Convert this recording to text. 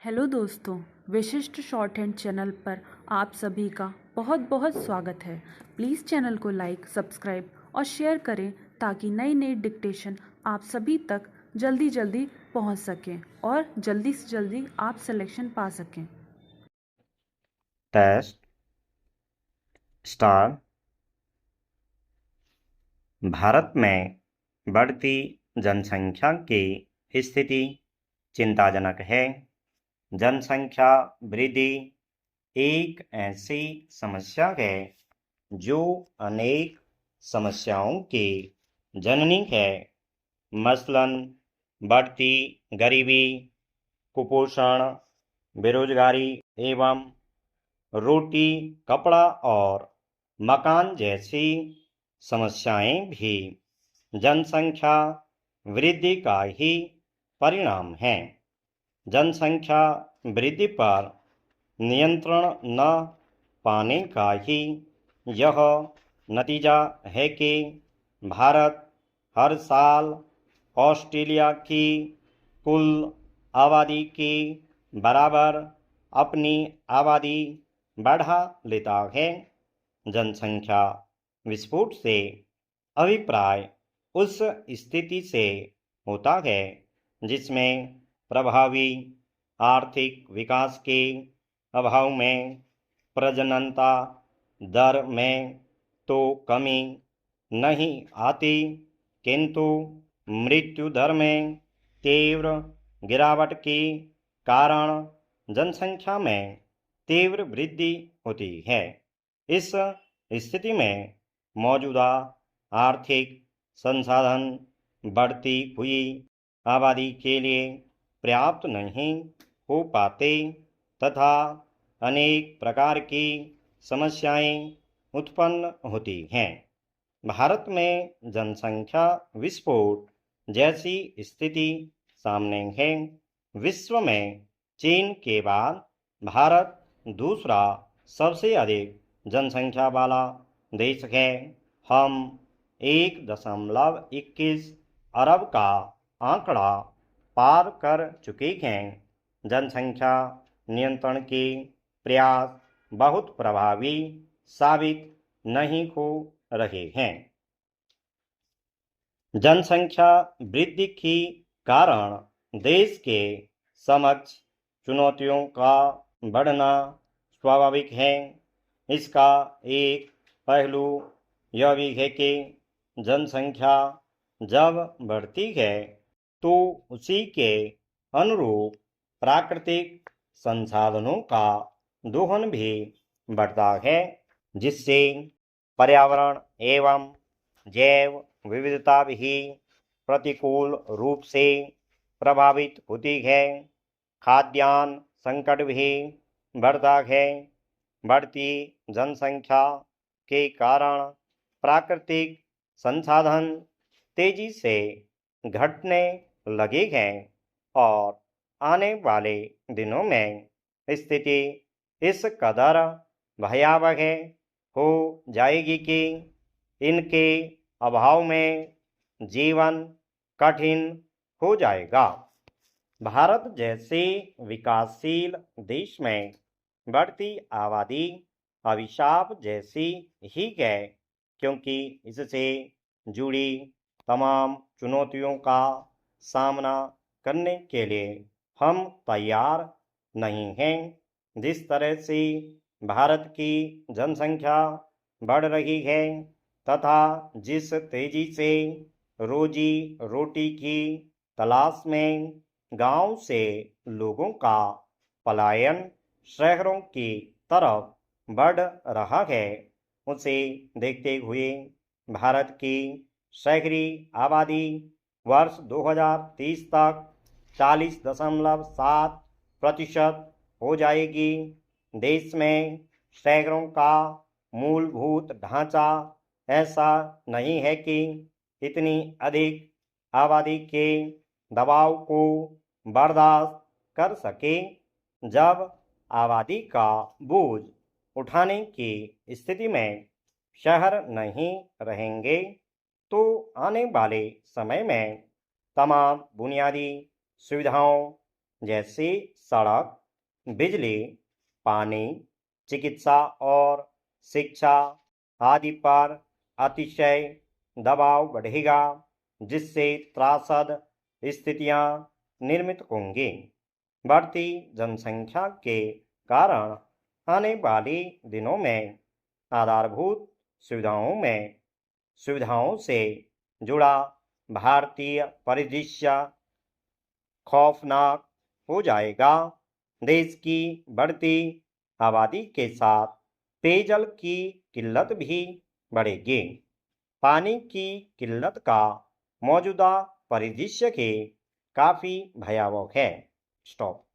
Hello दोस्तों, विशिष्ट short hand channel पर आप सभी का बहुत बहुत स्वागत है। प्लीज़ चैनल को लाइक, सब्सक्राइब और शेयर करें ताकि नई नई डिक्टेशन आप सभी तक जल्दी जल्दी पहुंच सकें और जल्दी से जल्दी आप सिलेक्शन पा सकें। Test star. भारत में बढ़ती जनसंख्या की स्थिति चिंताजनक है। जनसंख्या वृद्धि एक ऐसी समस्या है जो अनेक समस्याओं की जननी है। मसलन बढ़ती गरीबी, कुपोषण, बेरोजगारी एवं रोटी, कपड़ा और मकान जैसी समस्याएं भी जनसंख्या वृद्धि का ही परिणाम हैं। जनसंख्या वृद्धि पर नियंत्रण न पाने का ही यह नतीजा है कि भारत हर साल ऑस्ट्रेलिया की कुल आबादी के बराबर अपनी आबादी बढ़ा लेता है। जनसंख्या विस्फोट से अभिप्राय उस स्थिति से होता है जिसमें प्रभावी आर्थिक विकास के अभाव में प्रजननता दर में तो कमी नहीं आती, किंतु मृत्यु दर में तीव्र गिरावट के कारण जनसंख्या में तीव्र वृद्धि होती है। इस स्थिति में मौजूदा आर्थिक संसाधन बढ़ती हुई आबादी के लिए पर्याप्त नहीं हो पाते तथा अनेक प्रकार की समस्याएं उत्पन्न होती हैं। भारत में जनसंख्या विस्फोट जैसी स्थिति सामने है। विश्व में चीन के बाद भारत दूसरा सबसे अधिक जनसंख्या वाला देश है। हम 1.21 अरब का आंकड़ा पार कर चुके हैं। जनसंख्या नियंत्रण के प्रयास बहुत प्रभावी साबित नहीं हो रहे हैं। जनसंख्या वृद्धि के कारण देश के समक्ष चुनौतियों का बढ़ना स्वाभाविक है। इसका एक पहलू यह भी है कि जनसंख्या जब बढ़ती है तो उसी के अनुरूप प्राकृतिक संसाधनों का दोहन भी बढ़ता है, जिससे पर्यावरण एवं जैव विविधता भी प्रतिकूल रूप से प्रभावित होती है। खाद्यान्न संकट भी बढ़ता है। बढ़ती जनसंख्या के कारण प्राकृतिक संसाधन तेजी से घटने लगे हैं और आने वाले दिनों में स्थिति इस कदर भयावह हो जाएगी कि इनके अभाव में जीवन कठिन हो जाएगा। भारत जैसे विकासशील देश में बढ़ती आबादी अभिशाप जैसी ही है, क्योंकि इससे जुड़ी तमाम चुनौतियों का सामना करने के लिए हम तैयार नहीं हैं। जिस तरह से भारत की जनसंख्या बढ़ रही है तथा जिस तेजी से रोजी रोटी की तलाश में गांव से लोगों का पलायन शहरों की तरफ बढ़ रहा है, उसे देखते हुए भारत की शहरी आबादी वर्ष 2030 तक 40.7% हो जाएगी। देश में शहरों का मूलभूत ढांचा ऐसा नहीं है कि इतनी अधिक आबादी के दबाव को बर्दाश्त कर सके। जब आबादी का बोझ उठाने की स्थिति में शहर नहीं रहेंगे तो आने वाले समय में तमाम बुनियादी सुविधाओं जैसे सड़क, बिजली, पानी, चिकित्सा और शिक्षा आदि पर अतिशय दबाव बढ़ेगा, जिससे त्रासद स्थितियां निर्मित होंगी। बढ़ती जनसंख्या के कारण आने वाले दिनों में आधारभूत सुविधाओं से जुड़ा भारतीय परिदृश्य खौफनाक हो जाएगा। देश की बढ़ती आबादी के साथ पेयजल की किल्लत भी बढ़ेगी। पानी की किल्लत का मौजूदा परिदृश्य के काफ़ी भयावह है। स्टॉप।